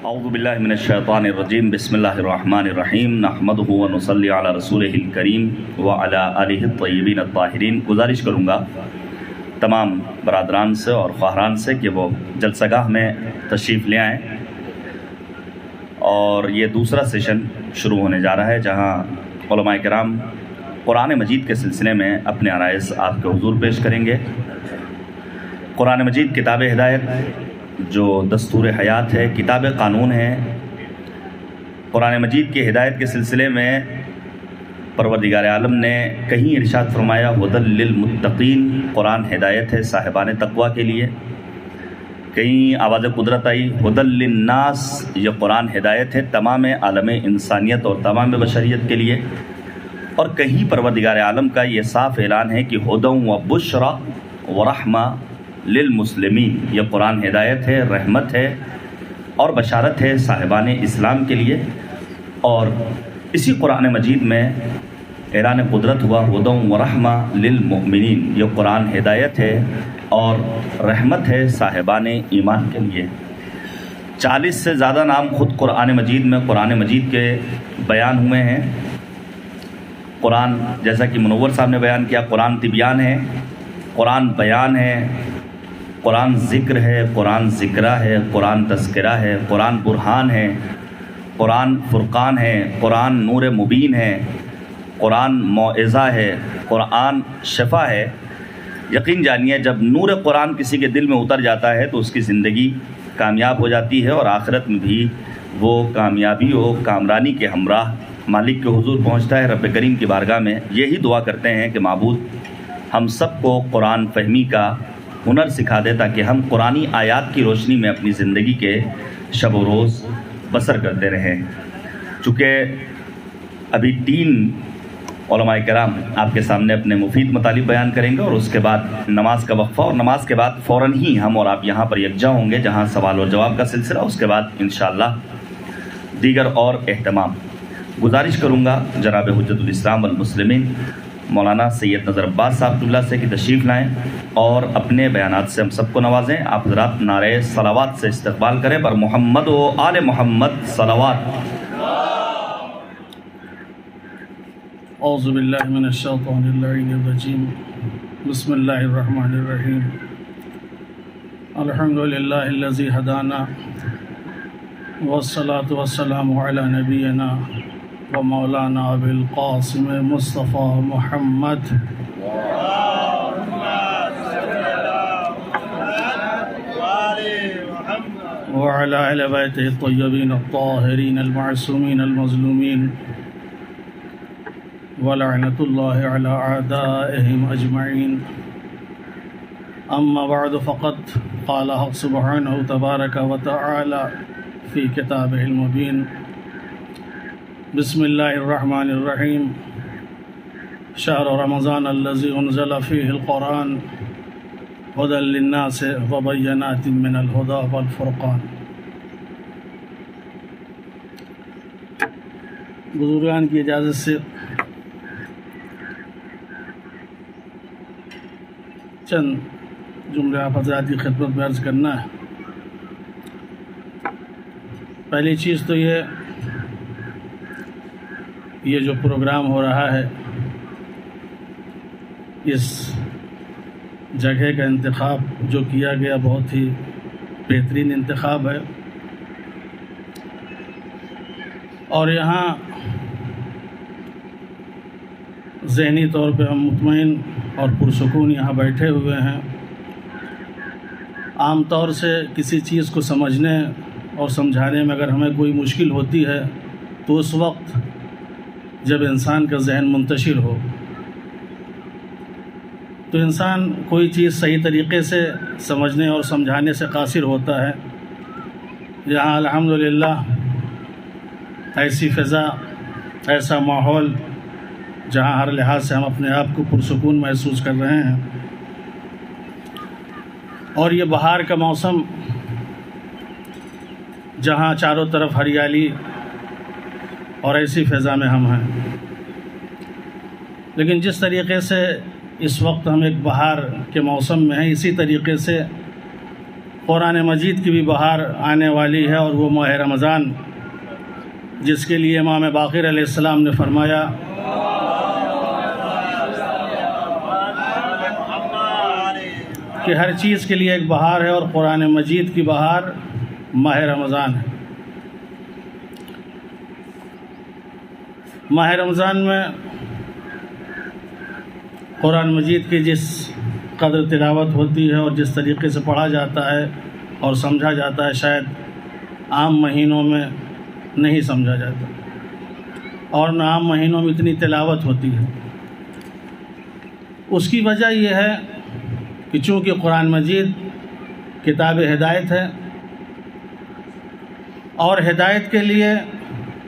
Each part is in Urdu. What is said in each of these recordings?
اعوذ باللہ من الشیطان الرجیم بسم اللہ الرحمن الرحیم نحمدہ و نصلی علی رسولہ الکریم وعلی آلہ الطیبین الطاہرین۔ گزارش کروں گا تمام برادران سے اور خواہران سے کہ وہ جلسہ گاہ میں تشریف لے آئیں، اور یہ دوسرا سیشن شروع ہونے جا رہا ہے جہاں علماء کرام قرآن مجید کے سلسلے میں اپنے عرائض آپ کے حضور پیش کریں گے۔ قرآن مجید کتاب ہدایت جو دستور حیات ہے، کتاب قانون ہے۔ قرآن مجید کی ہدایت کے سلسلے میں پروردگار عالم نے کہیں ارشاد فرمایا ہدی للمتقین، قرآن ہدایت ہے صاحبان تقوی کے لیے۔ کہیں آواز قدرت آئی ہدی للناس، یہ قرآن ہدایت ہے تمام عالم انسانیت اور تمام بشریت کے لیے۔ اور کہیں پروردگار عالم کا یہ صاف اعلان ہے کہ ہدی و بشری و رحمہ للمسلمین، یہ قرآن ہدایت ہے، رحمت ہے اور بشارت ہے صاحبان اسلام کے لیے۔ اور اسی قرآن مجید میں اعلان قدرت ہوا ہدی و رحمہ للمؤمنین، یہ قرآن ہدایت ہے اور رحمت ہے صاحبان ایمان کے لیے۔ 40 سے زیادہ نام خود قرآن مجید میں قرآن مجید کے بیان ہوئے ہیں۔ قرآن جیسا کہ منور صاحب نے بیان کیا، قرآن تبیان ہے، قرآن بیان ہے، قرآن ذکر ہے، قرآن ذکرہ ہے، قرآن تذکرہ ہے، قرآن برہان ہے، قرآن فرقان ہے، قرآن نور مبین ہے، قرآن موعظہ ہے، قرآن شفا ہے۔ یقین جانیے جب نور قرآن کسی کے دل میں اتر جاتا ہے تو اس کی زندگی کامیاب ہو جاتی ہے، اور آخرت میں بھی وہ کامیابی و کامرانی کے ہمراہ مالک کے حضور پہنچتا ہے۔ رب کریم کی بارگاہ میں یہی دعا کرتے ہیں کہ معبود ہم سب کو قرآن فہمی کا ہنر سکھا دے تاکہ ہم قرآنی آیات کی روشنی میں اپنی زندگی کے شب و روز بسر کرتے رہیں۔ چونکہ ابھی 3 علماء کرام آپ کے سامنے اپنے مفید مطالب بیان کریں گے، اور اس کے بعد نماز کا وقفہ، اور نماز کے بعد فوراً ہی ہم اور آپ یہاں پر یکجا ہوں گے جہاں سوال اور جواب کا سلسلہ، اس کے بعد انشاءاللہ دیگر اور اہتمام۔ گزارش کروں گا جناب حجت الاسلام والمسلمین مولانا سید نظر عباس صاحب قبلہ سے کہ تشریف لائیں اور اپنے بیانات سے ہم سب کو نوازیں۔ آپ حضرات نعرہ صلوات سے استقبال کریں، پر محمد و آل محمد صلوات۔ اعوذ باللہ من الشیطان اللعین الرجیم، بسم اللہ الرحمن الرحیم، الحمد للہ الذی ہدانا والصلاة والسلام علی نبینا و مولانا ابی القاسم مصطفیٰ محمد وعلى اہل بیتہ الطیبین الطاہرین المعصومین المظلومین ولعنۃ اللہ علی اعدائہم اجمعین۔ اما بعد فقد قال حق سبحانہ تبارک و تعالی فی کتابہ المبین، بسم اللہ الرحمن الرحیم، شہر رمضان الذی انزل فیہ القرآن ہدی للناس وبینات من الہدی والفرقان۔ بزرگان کی اجازت سے چند جملے آپ حضرات کی خدمت میں عرض کرنا ہے۔ پہلی چیز تو یہ جو پروگرام ہو رہا ہے، اس جگہ کا انتخاب جو کیا گیا بہت ہی بہترین انتخاب ہے، اور یہاں ذہنی طور پہ ہم مطمئن اور پرسکون یہاں بیٹھے ہوئے ہیں۔ عام طور سے کسی چیز کو سمجھنے اور سمجھانے میں اگر ہمیں کوئی مشکل ہوتی ہے تو اس وقت جب انسان کا ذہن منتشر ہو تو انسان کوئی چیز صحیح طریقے سے سمجھنے اور سمجھانے سے قاصر ہوتا ہے۔ یہاں الحمدللہ ایسی فضا، ایسا ماحول جہاں ہر لحاظ سے ہم اپنے آپ کو پرسکون محسوس کر رہے ہیں، اور یہ بہار کا موسم جہاں چاروں طرف ہریالی اور ایسی فضا میں ہم ہیں۔ لیکن جس طریقے سے اس وقت ہم ایک بہار کے موسم میں ہیں، اسی طریقے سے قرآن مجید کی بھی بہار آنے والی ہے، اور وہ ماہ رمضان جس کے لیے امام باقر علیہ السلام نے فرمایا کہ ہر چیز کے لیے ایک بہار ہے، اور قرآن مجید کی بہار ماہ رمضان ہے۔ ماہ رمضان میں قرآن مجید کی جس قدر تلاوت ہوتی ہے اور جس طریقے سے پڑھا جاتا ہے اور سمجھا جاتا ہے، شاید عام مہینوں میں نہیں سمجھا جاتا، اور نہ عام مہینوں میں اتنی تلاوت ہوتی ہے۔ اس کی وجہ یہ ہے کہ چونکہ قرآن مجید کتاب ہدایت ہے، اور ہدایت کے لیے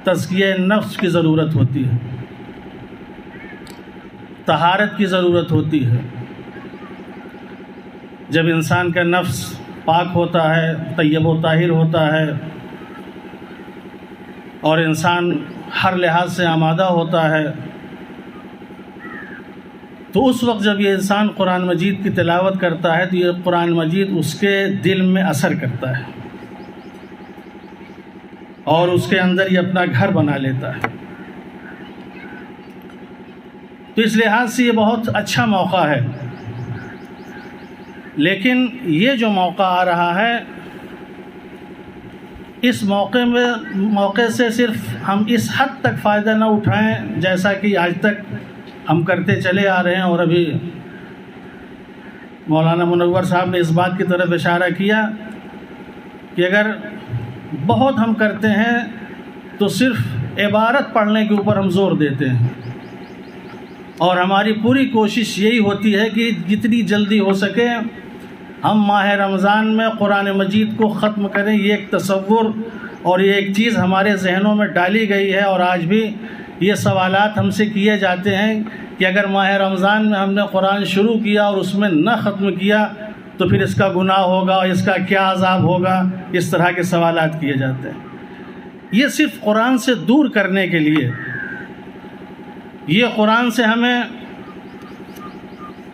تزکیہ نفس کی ضرورت ہوتی ہے، طہارت کی ضرورت ہوتی ہے۔ جب انسان کا نفس پاک ہوتا ہے، طیب و طاہر ہوتا ہے، اور انسان ہر لحاظ سے آمادہ ہوتا ہے، تو اس وقت جب یہ انسان قرآن مجید کی تلاوت کرتا ہے تو یہ قرآن مجید اس کے دل میں اثر کرتا ہے، اور اس کے اندر یہ اپنا گھر بنا لیتا ہے۔ تو اس لحاظ سے یہ بہت اچھا موقع ہے، لیکن یہ جو موقع آ رہا ہے، اس موقع سے صرف ہم اس حد تک فائدہ نہ اٹھائیں جیسا کہ آج تک ہم کرتے چلے آ رہے ہیں، اور ابھی مولانا منور صاحب نے اس بات کی طرف اشارہ کیا کہ اگر بہت ہم کرتے ہیں تو صرف عبارت پڑھنے کے اوپر ہم زور دیتے ہیں، اور ہماری پوری کوشش یہی ہوتی ہے کہ جتنی جلدی ہو سکے ہم ماہ رمضان میں قرآن مجید کو ختم کریں۔ یہ ایک تصور اور یہ ایک چیز ہمارے ذہنوں میں ڈالی گئی ہے، اور آج بھی یہ سوالات ہم سے کیے جاتے ہیں کہ اگر ماہ رمضان میں ہم نے قرآن شروع کیا اور اس میں نہ ختم کیا تو پھر اس کا گناہ ہوگا، اور اس کا کیا عذاب ہوگا، اس طرح کے سوالات کیے جاتے ہیں۔ یہ صرف قرآن سے دور کرنے کے لیے، یہ قرآن سے ہمیں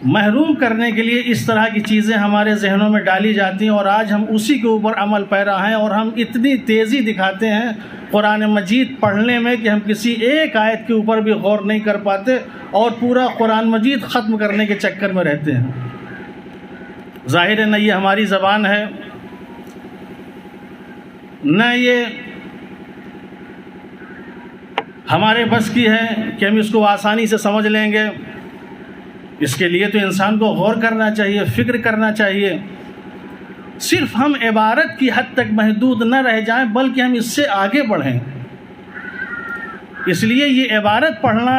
محروم کرنے کے لیے اس طرح کی چیزیں ہمارے ذہنوں میں ڈالی جاتی ہیں، اور آج ہم اسی کے اوپر عمل پیرا ہیں، اور ہم اتنی تیزی دکھاتے ہیں قرآن مجید پڑھنے میں کہ ہم کسی ایک آیت کے اوپر بھی غور نہیں کر پاتے، اور پورا قرآن مجید ختم کرنے کے چکر میں رہتے ہیں۔ ظاہر ہے نہ یہ ہماری زبان ہے، نہ یہ ہمارے بس کی ہے کہ ہم اس کو آسانی سے سمجھ لیں گے۔ اس کے لیے تو انسان کو غور کرنا چاہیے، فکر کرنا چاہیے۔ صرف ہم عبارت کی حد تک محدود نہ رہ جائیں، بلکہ ہم اس سے آگے بڑھیں۔ اس لیے یہ عبارت پڑھنا،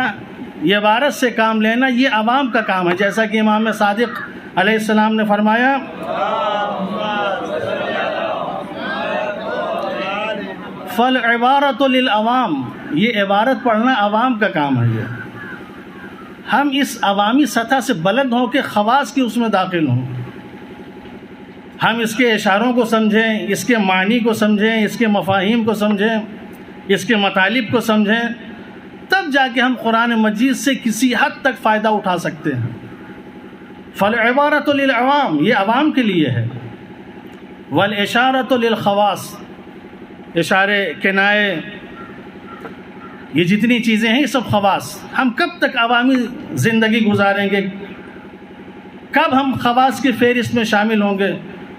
یہ عبارت سے کام لینا، یہ عوام کا کام ہے، جیسا کہ امام صادق علیہ السلام نے فرمایا فالعبارۃ للعوام، یہ عبارت پڑھنا عوام کا کام ہے۔ یہ ہم اس عوامی سطح سے بلند ہوں کہ خواص کی اس میں داخل ہوں، ہم اس کے اشاروں کو سمجھیں، اس کے معنی کو سمجھیں، اس کے مفاہیم کو سمجھیں، اس کے مطالب کو سمجھیں، تب جا کے ہم قرآن مجید سے کسی حد تک فائدہ اٹھا سکتے ہیں۔ فالعبارۃ للعوام، یہ عوام کے لیے ہے، والاشارۃ للخواص، اشارے، کنائے، یہ جتنی چیزیں ہیں یہ سب خواص۔ ہم کب تک عوامی زندگی گزاریں گے؟ کب ہم خواص کی فہرست میں شامل ہوں گے؟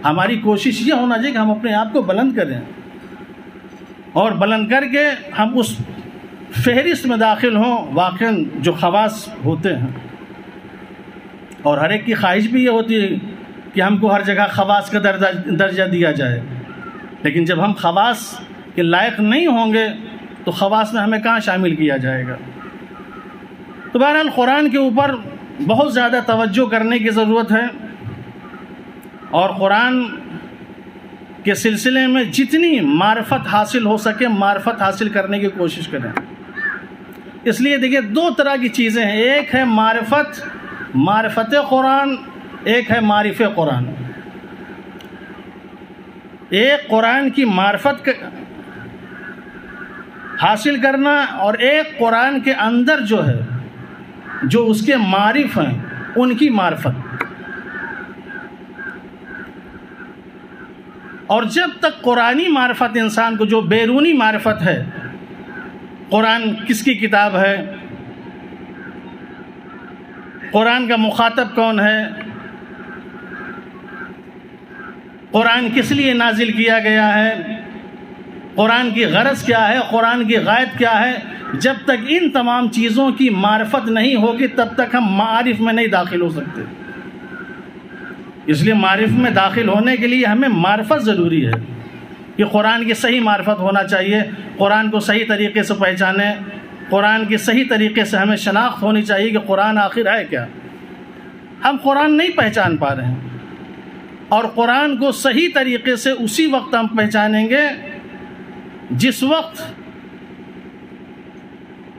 ہماری کوشش یہ ہونا چاہیے کہ ہم اپنے آپ کو بلند کریں، اور بلند کر کے ہم اس فہرست میں داخل ہوں واقعاً جو خواص ہوتے ہیں۔ اور ہر ایک کی خواہش بھی یہ ہوتی ہے کہ ہم کو ہر جگہ خواص کا درجہ دیا جائے، لیکن جب ہم خواص کے لائق نہیں ہوں گے تو خواص میں ہمیں کہاں شامل کیا جائے گا؟ تو بہرحال قرآن کے اوپر بہت زیادہ توجہ کرنے کی ضرورت ہے، اور قرآن کے سلسلے میں جتنی معرفت حاصل ہو سکے معرفت حاصل کرنے کی کوشش کریں۔ اس لیے دیکھیے دو طرح کی چیزیں ہیں، ایک ہے معرفت قرآن، ایک ہے معرف قرآن۔ ایک قرآن کی معرفت حاصل کرنا، اور ایک قرآن کے اندر جو ہے، جو اس کے معرف ہیں ان کی معرفت۔ اور جب تک قرآنی معرفت انسان کو، جو بیرونی معرفت ہے، قرآن کس کی کتاب ہے، قرآن کا مخاطب کون ہے، قرآن کس لیے نازل کیا گیا ہے، قرآن کی غرض کیا ہے، قرآن کی غایت کیا ہے، جب تک ان تمام چیزوں کی معرفت نہیں ہوگی تب تک ہم معارف میں نہیں داخل ہو سکتے۔ اس لیے معارف میں داخل ہونے کے لیے ہمیں معرفت ضروری ہے کہ قرآن کی صحیح معرفت ہونا چاہیے، قرآن کو صحیح طریقے سے پہچانیں، قرآن کی صحیح طریقے سے ہمیں شناخت ہونی چاہیے کہ قرآن آخر ہے کیا۔ ہم قرآن نہیں پہچان پا رہے ہیں، اور قرآن کو صحیح طریقے سے اسی وقت ہم پہچانیں گے جس وقت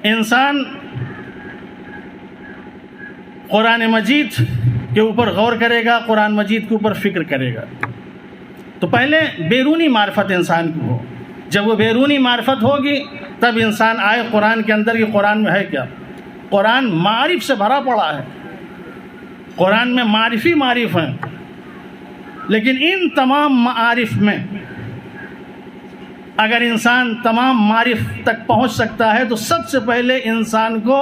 انسان قرآن مجید کے اوپر غور کرے گا، قرآن مجید کے اوپر فکر کرے گا۔ تو پہلے بیرونی معرفت انسان کو ہو، جب وہ بیرونی معرفت ہوگی تب انسان آئے قرآن کے اندر کہ قرآن میں ہے کیا۔ قرآن معارف سے بھرا پڑا ہے، قرآن میں معرفی معارف ہیں، لیکن ان تمام معارف میں اگر انسان تمام معارف تک پہنچ سکتا ہے تو سب سے پہلے انسان کو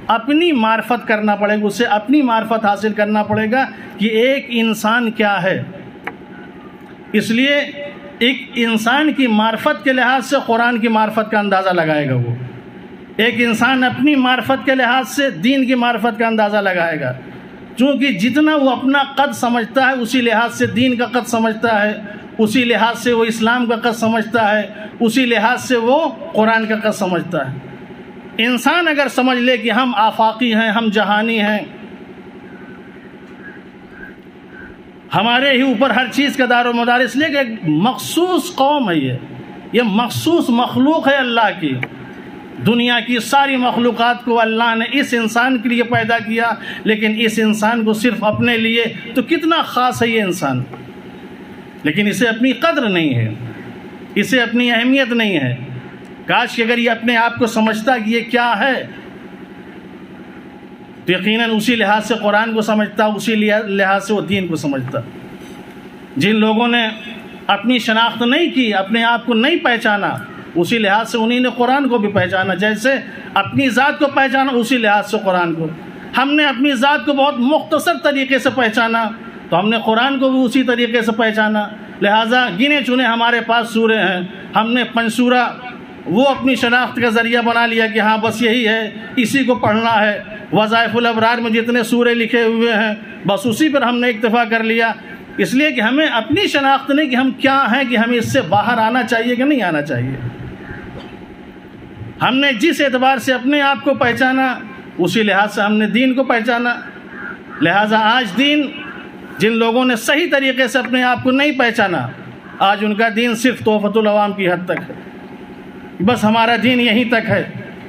اپنی معرفت کرنا پڑے گا، اسے اپنی معرفت حاصل کرنا پڑے گا کہ ایک انسان کیا ہے۔ اس لیے ایک انسان کی معرفت کے لحاظ سے قرآن کی معرفت کا اندازہ لگائے گا، وہ ایک انسان اپنی معرفت کے لحاظ سے دین کی معرفت کا اندازہ لگائے گا، چونکہ جتنا وہ اپنا قد سمجھتا ہے اسی لحاظ سے دین کا قد سمجھتا ہے، اسی لحاظ سے وہ اسلام کا قد سمجھتا ہے، اسی لحاظ سے وہ قرآن کا قد سمجھتا ہے۔ انسان اگر سمجھ لے کہ ہم آفاقی ہیں، ہم جہانی ہیں، ہمارے ہی اوپر ہر چیز کا دار و مدار، اس لیے کہ ایک مخصوص قوم ہے، یہ مخصوص مخلوق ہے اللہ کی۔ دنیا کی ساری مخلوقات کو اللہ نے اس انسان کے لیے پیدا کیا، لیکن اس انسان کو صرف اپنے لیے، تو کتنا خاص ہے یہ انسان، لیکن اسے اپنی قدر نہیں ہے، اسے اپنی اہمیت نہیں ہے۔ کاش کہ اگر یہ اپنے آپ کو سمجھتا کہ یہ کیا ہے تو یقیناً اسی لحاظ سے قرآن کو سمجھتا، اسی لحاظ سے وہ دین کو سمجھتا۔ جن لوگوں نے اپنی شناخت نہیں کی، اپنے آپ کو نہیں پہچانا، اسی لحاظ سے انہی نے قرآن کو بھی پہچانا، جیسے اپنی ذات کو پہچانا اسی لحاظ سے قرآن کو۔ ہم نے اپنی ذات کو بہت مختصر طریقے سے پہچانا تو ہم نے قرآن کو بھی اسی طریقے سے پہچانا، لہٰذا گنے چنے ہمارے پاس سورے ہیں، ہم نے 5 سورہ وہ اپنی شناخت کا ذریعہ بنا لیا کہ ہاں بس یہی ہے، اسی کو پڑھنا ہے۔ وظائف الابرار میں جتنے سورے لکھے ہوئے ہیں بس اسی پر ہم نے اکتفا کر لیا، اس لیے کہ ہمیں اپنی شناخت نہیں کہ ہم کیا ہیں، کہ ہمیں اس سے باہر آنا چاہیے کہ نہیں آنا چاہیے۔ ہم نے جس اعتبار سے اپنے آپ کو پہچانا اسی لحاظ سے ہم نے دین کو پہچانا، لہٰذا آج دین، جن لوگوں نے صحیح طریقے سے اپنے آپ کو نہیں پہچانا، آج ان کا دین صرف تحفۃ العوام کی حد تک ہے، بس ہمارا دین یہیں تک ہے،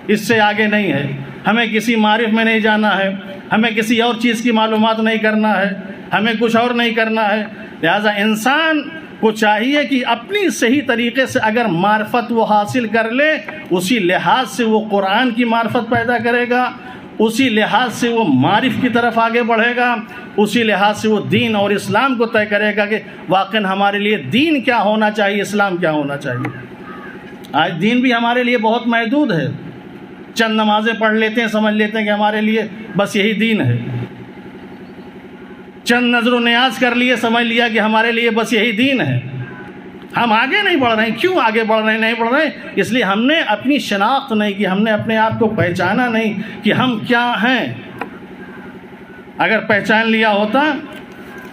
اس سے آگے نہیں ہے۔ ہمیں کسی معرف میں نہیں جانا ہے، ہمیں کسی اور چیز کی معلومات نہیں کرنا ہے، ہمیں کچھ اور نہیں کرنا ہے۔ لہٰذا انسان کو چاہیے کہ اپنی صحیح طریقے سے اگر معرفت وہ حاصل کر لے، اسی لحاظ سے وہ قرآن کی معرفت پیدا کرے گا، اسی لحاظ سے وہ معرف کی طرف آگے بڑھے گا، اسی لحاظ سے وہ دین اور اسلام کو طے کرے گا کہ واقعاً ہمارے لیے دین کیا ہونا چاہیے، اسلام کیا ہونا چاہیے۔ آج دین بھی ہمارے لیے بہت محدود ہے، چند نمازیں پڑھ لیتے ہیں، سمجھ لیتے ہیں کہ ہمارے لیے بس یہی دین ہے، چند نظر و نیاز کر لیے، سمجھ لیا کہ ہمارے لیے بس یہی دین ہے۔ ہم آگے نہیں بڑھ رہے ہیں، کیوں آگے بڑھ رہے ہیں؟ نہیں بڑھ رہے ہیں اس لیے ہم نے اپنی شناخت نہیں کی، ہم نے اپنے آپ کو پہچانا نہیں کہ ہم کیا ہیں۔ اگر پہچان لیا ہوتا،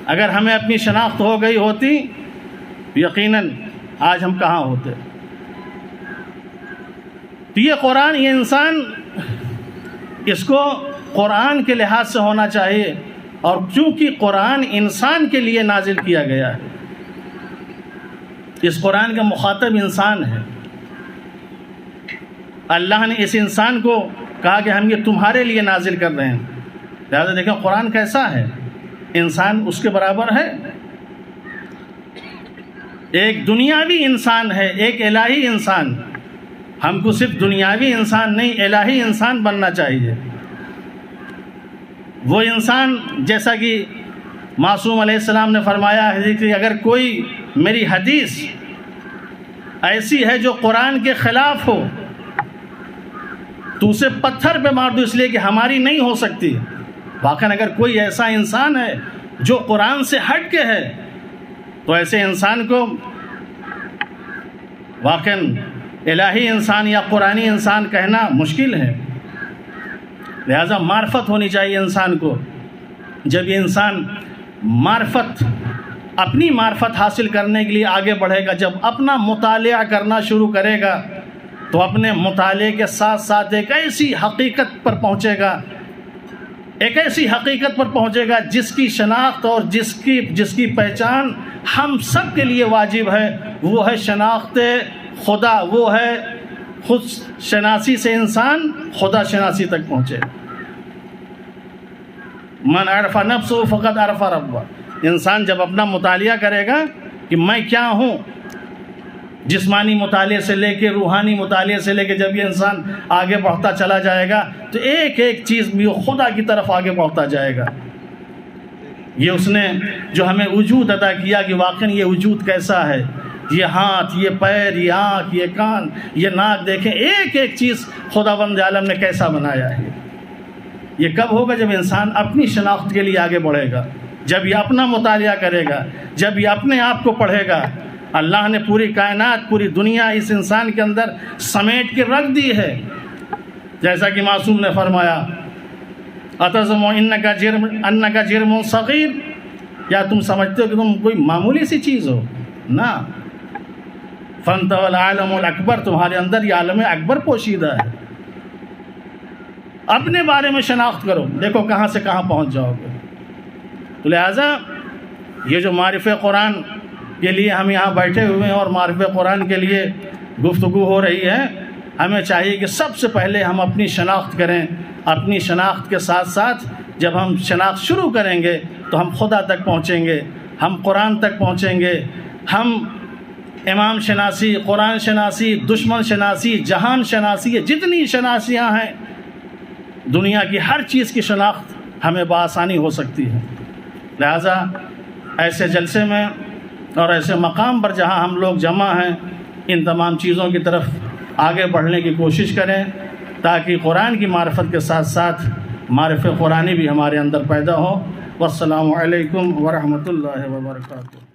اگر ہمیں اپنی شناخت ہو گئی ہوتی، یقیناً آج ہم کہاں ہوتے۔ تو یہ قرآن، یہ انسان، اس کو قرآن کے لحاظ سے ہونا چاہیے، اور چونکہ قرآن انسان کے لیے نازل کیا گیا ہے، اس قرآن کا مخاطب انسان ہے، اللہ نے اس انسان کو کہا کہ ہم یہ تمہارے لیے نازل کر رہے ہیں۔ لہٰذا دیکھیں قرآن کیسا ہے، انسان اس کے برابر ہے، ایک دنیاوی انسان ہے، ایک الہی انسان۔ ہم کو صرف دنیاوی انسان نہیں، الہی انسان بننا چاہیے۔ وہ انسان جیسا کہ معصوم علیہ السلام نے فرمایا ہے کہ اگر کوئی میری حدیث ایسی ہے جو قرآن کے خلاف ہو تو اسے پتھر پہ مار دو، اس لیے کہ ہماری نہیں ہو سکتی۔ واقعاً اگر کوئی ایسا انسان ہے جو قرآن سے ہٹ کے ہے تو ایسے انسان کو واقعاً الہی انسان یا قرآنی انسان کہنا مشکل ہے۔ لہذا معرفت ہونی چاہیے انسان کو۔ جب یہ انسان معرفت، اپنی معرفت حاصل کرنے کے لیے آگے بڑھے گا، جب اپنا مطالعہ کرنا شروع کرے گا تو اپنے مطالعے کے ساتھ ساتھ ایک ایسی حقیقت پر پہنچے گا، ایک ایسی حقیقت پر پہنچے گا جس کی شناخت اور جس کی پہچان ہم سب کے لیے واجب ہے۔ وہ ہے شناخت خدا، وہ ہے خود شناسی سے انسان خدا شناسی تک پہنچے۔ من عرف نفسه فقد عرف ربہ۔ انسان جب اپنا مطالعہ کرے گا کہ میں کیا ہوں، جسمانی مطالعے سے لے کے روحانی مطالعے سے لے کے جب یہ انسان آگے بڑھتا چلا جائے گا تو ایک ایک چیز بھی وہ خدا کی طرف آگے بڑھتا جائے گا۔ یہ اس نے جو ہمیں وجود عطا کیا کہ واقعی یہ وجود کیسا ہے، یہ ہاتھ، یہ پیر، یہ آنکھ، یہ کان، یہ ناک، دیکھیں ایک ایک چیز خداوند عالم نے کیسا بنایا ہے۔ یہ کب ہوگا؟ جب انسان اپنی شناخت کے لیے آگے بڑھے گا، جب یہ اپنا مطالعہ کرے گا، جب یہ اپنے آپ کو پڑھے گا۔ اللہ نے پوری کائنات، پوری دنیا اس انسان کے اندر سمیٹ کے رکھ دی ہے۔ جیسا کہ معصوم نے فرمایا اتزم انک جرم صغیر، کیا تم سمجھتے ہو کہ تم کوئی معمولی سی چیز ہو؟ نہ، فانت العالم الاکبر، تمہارے اندر یہ عالم اکبر پوشیدہ ہے۔ اپنے بارے میں شناخت کرو، دیکھو کہاں سے کہاں پہنچ جاؤ گے۔ تو لہٰذا یہ جو معرف قرآن کے لیے ہم یہاں بیٹھے ہوئے ہیں اور معرف قرآن کے لیے گفتگو ہو رہی ہے، ہمیں چاہیے کہ سب سے پہلے ہم اپنی شناخت کریں۔ اپنی شناخت کے ساتھ ساتھ جب ہم شناخت شروع کریں گے تو ہم خدا تک پہنچیں گے، ہم قرآن تک پہنچیں گے، ہم امام شناسی، قرآن شناسی، دشمن شناسی، جہان شناسی، یہ جتنی شناسیاں ہیں دنیا کی ہر چیز کی شناخت ہمیں بآسانی ہو سکتی ہے۔ لہٰذا ایسے جلسے میں اور ایسے مقام پر جہاں ہم لوگ جمع ہیں، ان تمام چیزوں کی طرف آگے بڑھنے کی کوشش کریں تاکہ قرآن کی معرفت کے ساتھ ساتھ معرف قرآنی بھی ہمارے اندر پیدا ہو۔ والسلام علیکم ورحمۃ اللہ وبرکاتہ۔